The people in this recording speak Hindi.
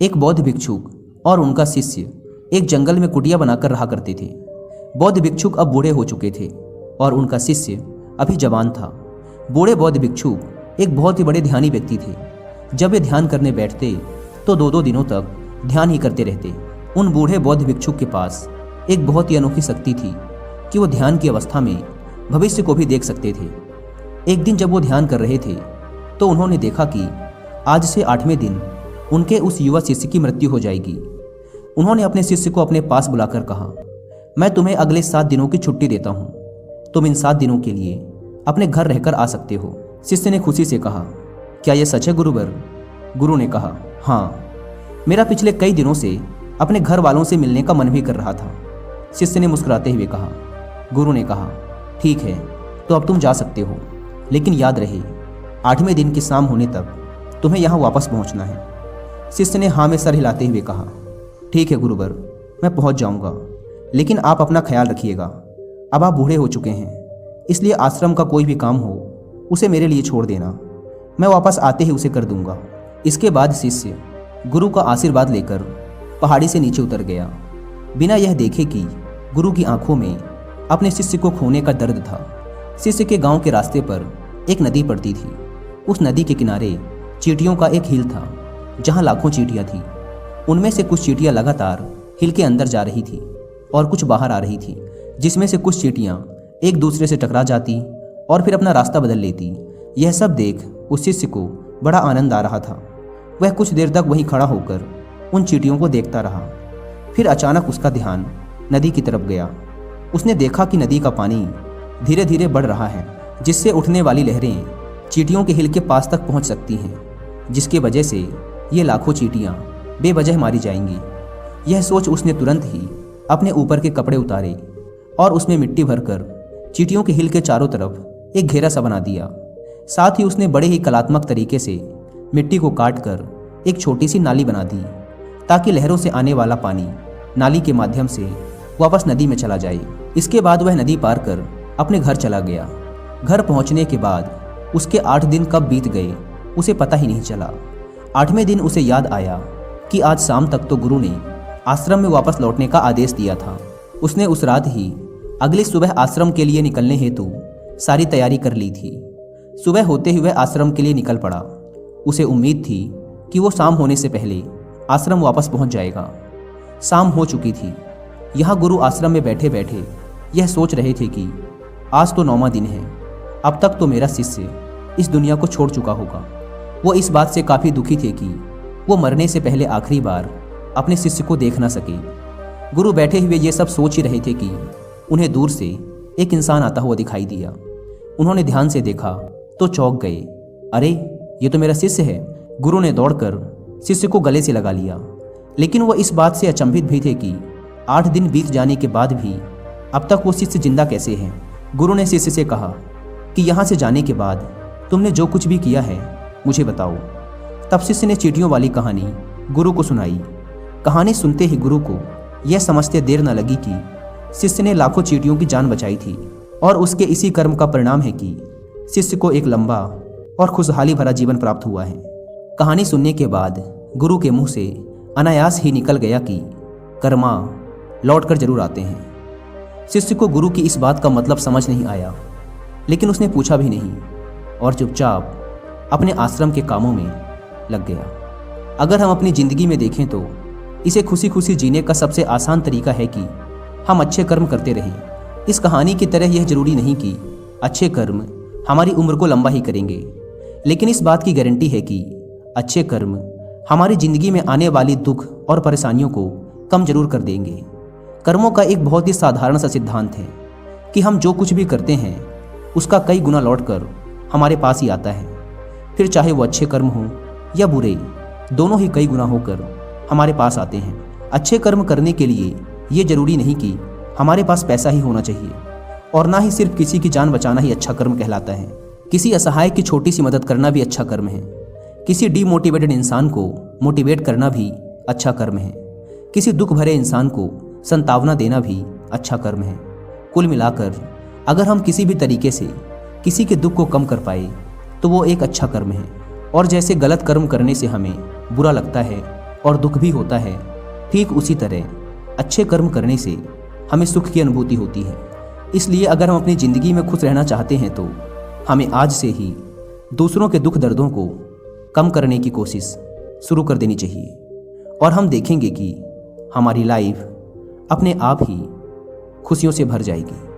एक बौद्ध भिक्षुक और उनका शिष्य एक जंगल में कुटिया बनाकर रहा करते थे। बौद्ध भिक्षुक अब बूढ़े हो चुके थे और उनका शिष्य अभी जवान था। बूढ़े बौद्ध भिक्षुक एक बहुत ही बड़े ध्यानी व्यक्ति थे। जब वे ध्यान करने बैठते तो 2-2 दिनों तक ध्यान ही करते रहते। उन बूढ़े बौद्ध भिक्षुक के पास एक बहुत ही अनोखी शक्ति थी कि वो ध्यान की अवस्था में भविष्य को भी देख सकते थे। एक दिन जब वो ध्यान कर रहे थे तो उन्होंने देखा कि आज से 8वें दिन उनके उस युवा शिष्य की मृत्यु हो जाएगी। उन्होंने अपने शिष्य को अपने पास बुलाकर कहा, मैं तुम्हें अगले 7 दिनों की छुट्टी देता हूँ। तुम इन 7 दिनों के लिए अपने घर रहकर आ सकते हो। शिष्य ने खुशी से कहा, क्या यह सच है गुरुवर? गुरु ने कहा, हाँ, मेरा पिछले कई दिनों से अपने घर वालों से मिलने का मन भी कर रहा था। शिष्य ने मुस्कुराते हुए कहा। गुरु ने कहा, ठीक है, तो अब तुम जा सकते हो, लेकिन याद रहे 8वें दिन की शाम होने तक तुम्हें यहाँ वापस पहुँचना है। शिष्य ने हाँ में सर हिलाते हुए कहा, ठीक है गुरुवर, मैं पहुँच जाऊँगा, लेकिन आप अपना ख्याल रखिएगा। अब आप बूढ़े हो चुके हैं, इसलिए आश्रम का कोई भी काम हो उसे मेरे लिए छोड़ देना, मैं वापस आते ही उसे कर दूंगा। इसके बाद शिष्य गुरु का आशीर्वाद लेकर पहाड़ी से नीचे उतर गया, बिना यह देखे कि गुरु की आंखों में अपने शिष्य को खोने का दर्द था। शिष्य के गांव के रास्ते पर एक नदी पड़ती थी। उस नदी के किनारे चींटियों का एक हिल था, जहां लाखों चींटियां थी। उनमें से कुछ चींटियां लगातार हिल के अंदर जा रही थी और कुछ बाहर आ रही थी, जिसमें से कुछ चींटियां एक दूसरे से टकरा जाती और फिर अपना रास्ता बदल लेती। यह सब देख उस शिष्य को बड़ा आनंद आ रहा था। वह कुछ देर तक वहीं खड़ा होकर उन चींटियों को देखता रहा। फिर अचानक उसका ध्यान नदी की तरफ गया। उसने देखा कि नदी का पानी धीरे धीरे बढ़ रहा है, जिससे उठने वाली लहरें चींटियों के हिल के पास तक पहुंच सकती हैं, जिसकी वजह से ये लाखों चींटियां बेवजह मारी जाएंगी। यह सोच उसने तुरंत ही अपने ऊपर के कपड़े उतारे और उसमें मिट्टी भरकर चींटियों के हिल के चारों तरफ एक घेरा सा बना दिया। साथ ही उसने बड़े ही कलात्मक तरीके से मिट्टी को काटकर एक छोटी सी नाली बना दी, ताकि लहरों से आने वाला पानी नाली के माध्यम से वापस नदी में चला जाए। इसके बाद वह नदी पार कर अपने घर चला गया। घर पहुंचने के बाद उसके 8 दिन कब बीत गए उसे पता ही नहीं चला। 8वें दिन उसे याद आया कि आज शाम तक तो गुरु ने आश्रम में वापस लौटने का आदेश दिया था। उसने उस रात ही अगली सुबह आश्रम के लिए निकलने हेतु सारी तैयारी कर ली थी। सुबह होते ही वह आश्रम के लिए निकल पड़ा। उसे उम्मीद थी कि वो शाम होने से पहले आश्रम वापस पहुंच जाएगा। शाम हो चुकी थी। यहाँ गुरु आश्रम में बैठे बैठे यह सोच रहे थे कि आज तो 9वां दिन है, अब तक तो मेरा शिष्य इस दुनिया को छोड़ चुका होगा। वो इस बात से काफ़ी दुखी थे कि वो मरने से पहले आखिरी बार अपने शिष्य को देख ना सके। गुरु बैठे हुए ये सब सोच ही रहे थे कि उन्हें दूर से एक इंसान आता हुआ दिखाई दिया। उन्होंने ध्यान से देखा तो चौंक गए। अरे, ये तो मेरा शिष्य है। गुरु ने दौड़कर शिष्य को गले से लगा लिया, लेकिन वो इस बात से अचंभित भी थे कि 8 दिन बीत जाने के बाद भी अब तक वो शिष्य जिंदा कैसे है। गुरु ने शिष्य से कहा कि यहाँ से जाने के बाद तुमने जो कुछ भी किया है मुझे बताओ। तब शिष्य ने चींटियों वाली कहानी गुरु को सुनाई। कहानी सुनते ही गुरु को यह समझते देर न लगी कि शिष्य ने लाखों चींटियों की जान बचाई थी और उसके इसी कर्म का परिणाम है कि शिष्य को एक लंबा और खुशहाली भरा जीवन प्राप्त हुआ है। कहानी सुनने के बाद गुरु के मुंह से अनायास ही निकल गया कि कर्मा लौट कर जरूर आते हैं। शिष्य को गुरु की इस बात का मतलब समझ नहीं आया, लेकिन उसने पूछा भी नहीं और चुपचाप अपने आश्रम के कामों में लग गया। अगर हम अपनी ज़िंदगी में देखें तो इसे खुशी खुशी जीने का सबसे आसान तरीका है कि हम अच्छे कर्म करते रहें। इस कहानी की तरह यह जरूरी नहीं कि अच्छे कर्म हमारी उम्र को लंबा ही करेंगे, लेकिन इस बात की गारंटी है कि अच्छे कर्म हमारी ज़िंदगी में आने वाली दुख और परेशानियों को कम जरूर कर देंगे। कर्मों का एक बहुत ही साधारण सा सिद्धांत है कि हम जो कुछ भी करते हैं उसका कई गुना लौटकर हमारे पास ही आता है। फिर चाहे वो अच्छे कर्म हों या बुरे, दोनों ही कई गुना होकर हमारे पास आते हैं। अच्छे कर्म करने के लिए ये जरूरी नहीं कि हमारे पास पैसा ही होना चाहिए, और ना ही सिर्फ किसी की जान बचाना ही अच्छा कर्म कहलाता है। किसी असहाय की छोटी सी मदद करना भी अच्छा कर्म है। किसी डीमोटिवेटेड इंसान को मोटिवेट करना भी अच्छा कर्म है। किसी दुख भरे इंसान को संतावना देना भी अच्छा कर्म है। कुल मिलाकर अगर हम किसी भी तरीके से किसी के दुख को कम कर पाए तो वो एक अच्छा कर्म है। और जैसे गलत कर्म करने से हमें बुरा लगता है, और दुख भी होता है, ठीक उसी तरह अच्छे कर्म करने से हमें सुख की अनुभूति होती है। इसलिए अगर हम अपनी ज़िंदगी में खुश रहना चाहते हैं तो हमें आज से ही दूसरों के दुख दर्दों को कम करने की कोशिश शुरू कर देनी चाहिए और हम देखेंगे कि हमारी लाइफ अपने आप ही खुशियों से भर जाएगी।